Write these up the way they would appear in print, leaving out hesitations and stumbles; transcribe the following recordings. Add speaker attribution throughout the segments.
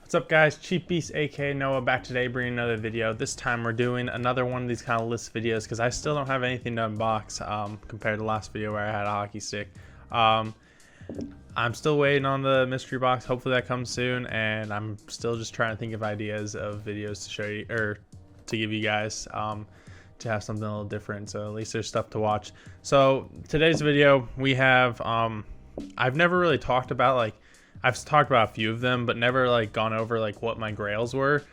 Speaker 1: What's up guys, Cheap Beast aka Noah back today bringing another video. This time we're doing another one of these kind of list videos because I still don't have anything to unbox compared to the last video where I had a hockey stick. I'm still waiting on the mystery box, hopefully that comes soon, and I'm still just trying to think of ideas of videos to show you or to give you guys to have something a little different, so at least there's stuff to watch. So today's video we have I've never really talked about I've talked about a few of them, but never gone over what my grails were.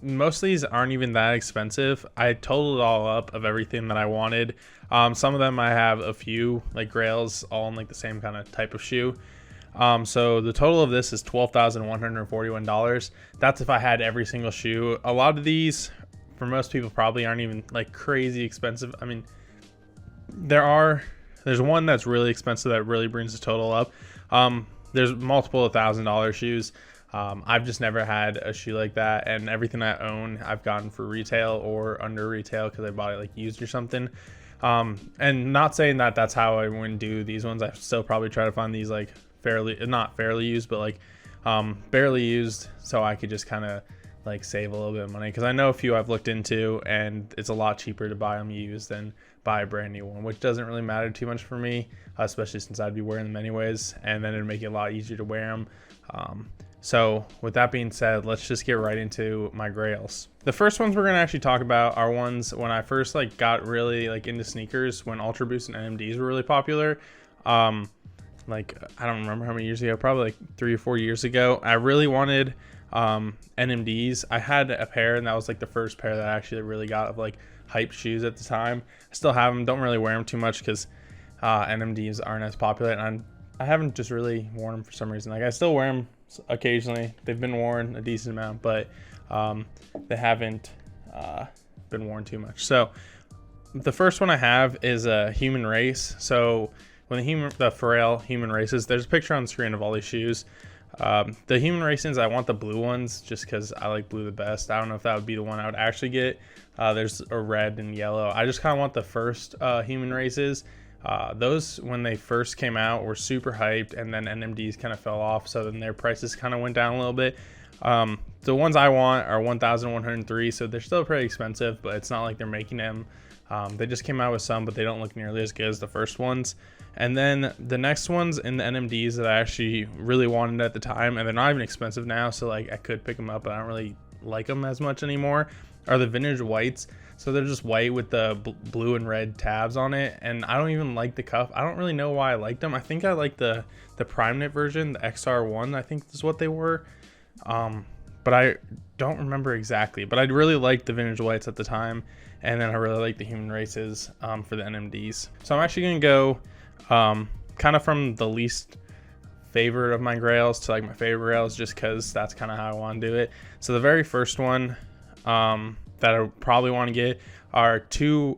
Speaker 1: Most of these aren't even that expensive. I totaled it all up of everything that I wanted. Some of them I have a few grails all in the same kind of type of shoe. So the total of this is $12,141. That's if I had every single shoe. A lot of these for most people probably aren't even crazy expensive. I mean, there's one that's really expensive that really brings the total up. There's multiple $1,000 shoes. I've just never had a shoe like that, and everything I own I've gotten for retail or under retail because I bought it used or something. And not saying that that's how I wouldn't do these ones. I still probably try to find these not fairly used, but barely used, so I could just kind of save a little bit of money, because I know a few I've looked into and it's a lot cheaper to buy them used than buy a brand new one, which doesn't really matter too much for me, especially since I'd be wearing them anyways, and then it'd make it a lot easier to wear them. So with that being said, let's just get right into my grails. The first ones we're gonna actually talk about are ones when I first got really into sneakers, when Ultra Boost and NMDs were really popular. I don't remember how many years ago, probably 3 or 4 years ago. I really wanted NMDs. I had a pair, and that was the first pair that I actually really got of hype shoes at the time. I still have them, don't really wear them too much because NMDs aren't as popular, and I haven't just really worn them for some reason. I still wear them occasionally. They've been worn a decent amount, but they haven't been worn too much. So the first one I have is a Human Race. So when the Pharrell Human Races, there's a picture on the screen of all these shoes. The Human Racings, I want the blue ones just because I like blue the best. I don't know if that would be the one I would actually get. There's a red and yellow. I just kind of want the first Human Races. Those, when they first came out, were super hyped, and then NMDs kind of fell off, so then their prices kind of went down a little bit. The ones I want are 1,103, so they're still pretty expensive, but it's not like they're making them. They just came out with some, but they don't look nearly as good as the first ones. And then the next ones in the NMDs that I actually really wanted at the time, and they're not even expensive now, so I could pick them up, but I don't really like them as much anymore, are the vintage whites. So they're just white with the blue and red tabs on it, and I don't even like the cuff. I don't really know why I liked them. I think I like the Prime Knit version, the XR1, I think is what they were. But I don't remember exactly, but I really liked the vintage whites at the time, and then I really like the Human Races for the NMDs. So I'm actually gonna go kind of from the least favorite of my grails to my favorite grails, just because that's kind of how I want to do it. So the very first one that I probably want to get are two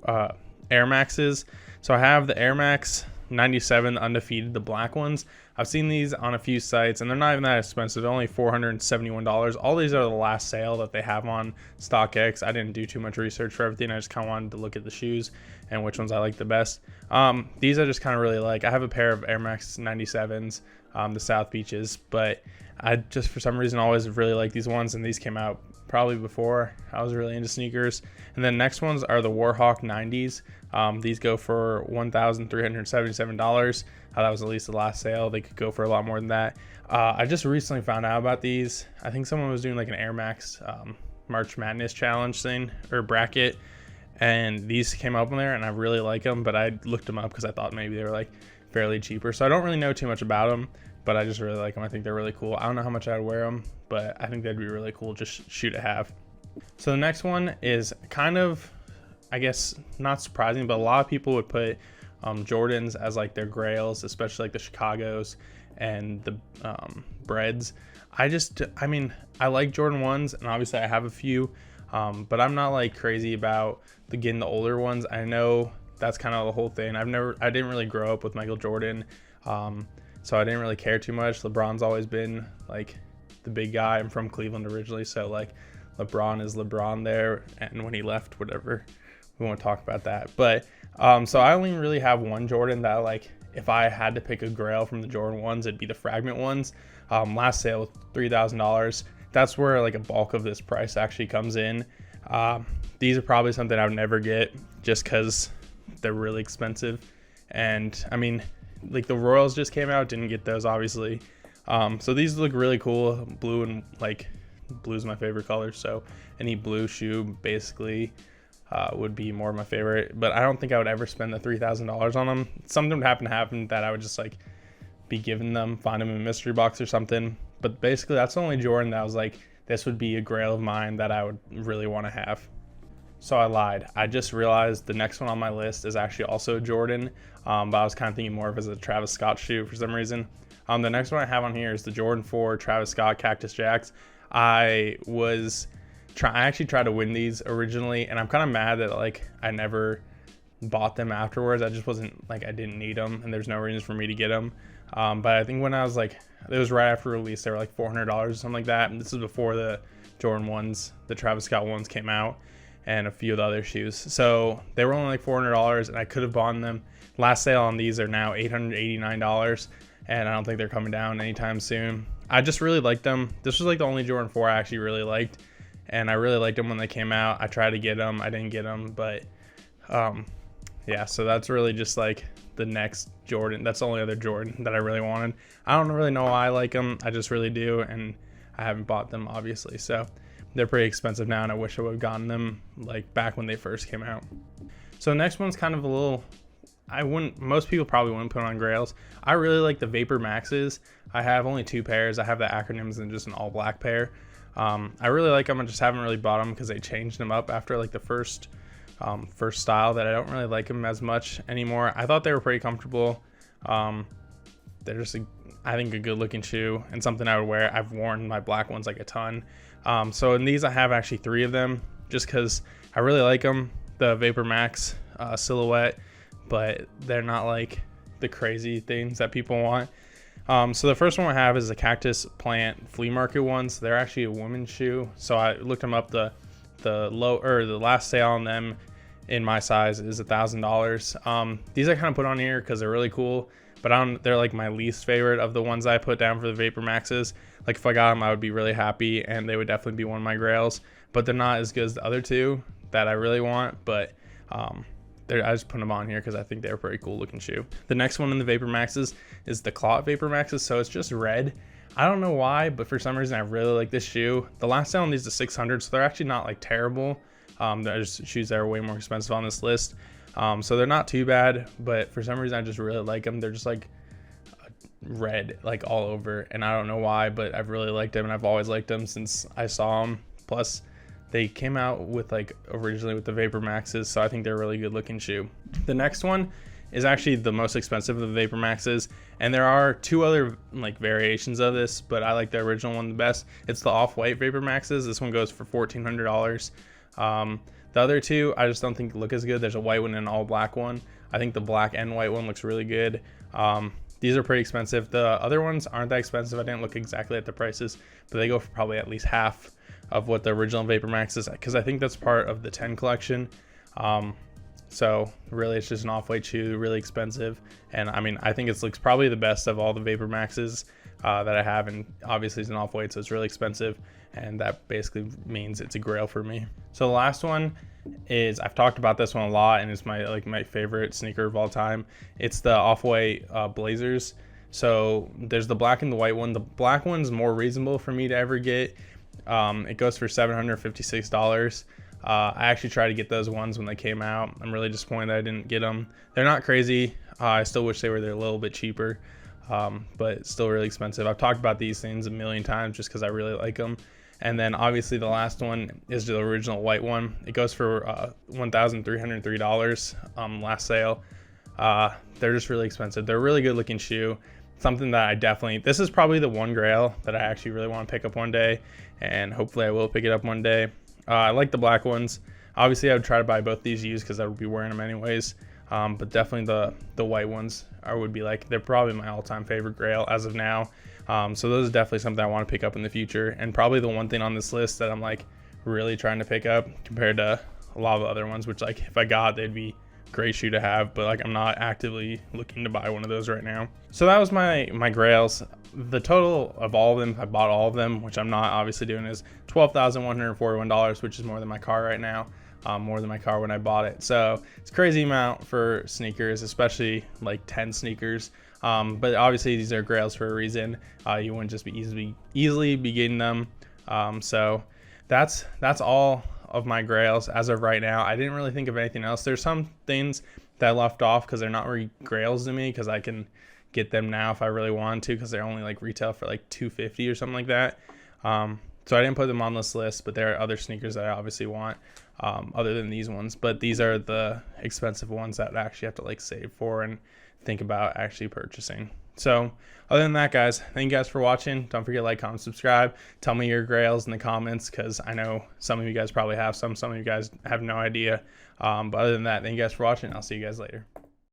Speaker 1: Air Maxes. So I have the Air Max 97 Undefeated, the black ones. I've seen these on a few sites, and they're not even that expensive. They're only $471. All these are the last sale that they have on StockX. I didn't do too much research for everything. I just kind of wanted to look at the shoes and which ones I like the best. These I just kind of really like. I have a pair of Air Max 97s, the South Beaches, but I just for some reason always really like these ones, and these came out probably before I was really into sneakers. And then next ones are the Warhawk 90s. These go for $1,377. That was at least the last sale. They could go for a lot more than that. I just recently found out about these. I think someone was doing an Air Max March Madness challenge thing or bracket, and these came up in there, and I really like them, but I looked them up because I thought maybe they were fairly cheaper. So I don't really know too much about them, but I just really like them. I think they're really cool. I don't know how much I'd wear them, but I think they'd be really cool just shoe to have. So the next one is kind of, I guess, not surprising, but a lot of people would put Jordans as their grails, especially the Chicagos and the Breads. I mean, I like Jordan 1s, and obviously I have a few, but I'm not crazy about getting the older ones. I know that's kind of the whole thing. I didn't really grow up with Michael Jordan, so I didn't really care too much. LeBron's always been the big guy. I'm from Cleveland originally, so LeBron is LeBron there, and when he left, whatever, we won't talk about that. But so I only really have one Jordan that if I had to pick a grail from the Jordan ones, it'd be the fragment ones. Last sale was $3,000. That's where like a bulk of this price actually comes in. These are probably something I would never get just because they're really expensive. And I mean, like the Royals just came out, didn't get those obviously. So these look really cool. Blue, and like blue is my favorite color, so any blue shoe basically would be more of my favorite. But I don't think I would ever spend the $3,000 on them. Something would happen that I would just like be giving them, find them in a mystery box or something. But basically that's the only Jordan that I was like, this would be a grail of mine that I would really want to have. So I lied. I just realized the next one on my list is actually also a Jordan, but I was kind of thinking more of it as a Travis Scott shoe for some reason. The next one I have on here is the Jordan 4 Travis Scott Cactus Jacks. I actually tried to win these originally, and I'm kind of mad that like I never bought them afterwards. I just wasn't like, I didn't need them, and there's no reason for me to get them. But I think when I was like, it was right after release, they were like $400 or something like that. And this is before the Jordan ones, the Travis Scott ones came out, and a few of the other shoes. So they were only like $400, and I could have bought them. Last sale on these are now $889, and I don't think they're coming down anytime soon. I just really liked them. This was like the only Jordan 4 I actually really liked, and I really liked them when they came out. I tried to get them, I didn't get them, but yeah, so that's really just like the next Jordan. That's the only other Jordan that I really wanted. I don't really know why I like them, I just really do, and I haven't bought them obviously, so they're pretty expensive now, and I wish I would have gotten them like back when they first came out. So the next one's kind of a little, most people probably wouldn't put on Grails. I really like the Vapor Maxes. I have only 2 pairs. I have the acronyms and just an all black pair. I really like them. I just haven't really bought them because they changed them up after like the first style, that I don't really like them as much anymore. I thought they were pretty comfortable. They're just I think a good looking shoe and something I would wear. I've worn my black ones like a ton. So in these I have actually 3 of them just because I really like them. The Vapor Max silhouette, but they're not like the crazy things that people want. So the first one I have is the Cactus Plant flea market ones. They're actually a women's shoe. So I looked them up. The last sale on them in my size is $1,000. These I kind of put on here because they're really cool, but they're like my least favorite of the ones I put down for the Vapor Maxes. Like if I got them, I would be really happy, and they would definitely be one of my grails. But they're not as good as the other 2 that I really want. But I just put them on here because I think they're a pretty cool looking shoe. The next one in the Vapor Maxes is the Clot Vapor Maxes. So it's just red. I don't know why, but for some reason I really like this shoe. The last sale on these is $600, so they're actually not like terrible. There's shoes that are way more expensive on this list. So they're not too bad, but for some reason I just really like them. They're just like red like all over, and I don't know why, but I've really liked them, and I've always liked them since I saw them. Plus they came out with like originally with the Vapor Maxes, so I think they're a really good looking shoe. The next one is actually the most expensive of the Vapor Maxes, and there are 2 other like variations of this, but I like the original one the best. It's the off-white Vapor Maxes. This one goes for $1,400. The other 2 I just don't think look as good. There's a white one and an all black one. I think the black and white one looks really good. These are pretty expensive. The other ones aren't that expensive. I didn't look exactly at the prices, but they go for probably at least half of what the original Vapor Max is, because I think that's part of the 10 collection. So really it's just an off-white shoe, really expensive, and I mean I think it looks probably the best of all the Vapor Maxes that I have, and obviously it's an off-white, so it's really expensive, and that basically means it's a grail for me. So the last one is, I've talked about this one a lot, and it's my favorite sneaker of all time. It's the off-white Blazers. So there's the black and the white one. The black one's more reasonable for me to ever get. It goes for $756. I actually tried to get those ones when they came out. I'm really disappointed that I didn't get them. They're not crazy. I still wish they were there a little bit cheaper, but still really expensive. I've talked about these things a million times just because I really like them. And then obviously the last one is the original white one. It goes for $1,303 last sale. They're just really expensive. They're a really good looking shoe. Something that this is probably the one grail that I actually really want to pick up one day, and hopefully I will pick it up one day. I like the black ones. Obviously I would try to buy both these used because I would be wearing them anyways. But definitely the white ones they're probably my all-time favorite grail as of now. So those are definitely something I want to pick up in the future, and probably the one thing on this list that I'm like really trying to pick up compared to a lot of the other ones, which like if I got, they'd be great shoe to have, but like I'm not actively looking to buy one of those right now. So that was my Grails. The total of all of them, I bought all of them, which I'm not obviously doing, is $12,141, which is more than my car right now. More than my car when I bought it. So it's a crazy amount for sneakers, especially like 10 sneakers. But obviously these are Grails for a reason. You wouldn't just be easily be getting them. So that's all of my Grails as of right now. I didn't really think of anything else. There's some things that I left off because they're not really Grails to me, because I can get them now if I really want to, because they're only like retail for like $250 or something like that. So I didn't put them on this list, but there are other sneakers that I obviously want other than these ones. But these are the expensive ones that I actually have to like save for and think about actually purchasing. So other than that, guys, thank you guys for watching. Don't forget to like, comment, subscribe. Tell me your Grails in the comments, because I know some of you guys probably have some of you guys have no idea. But other than that, thank you guys for watching. I'll see you guys later.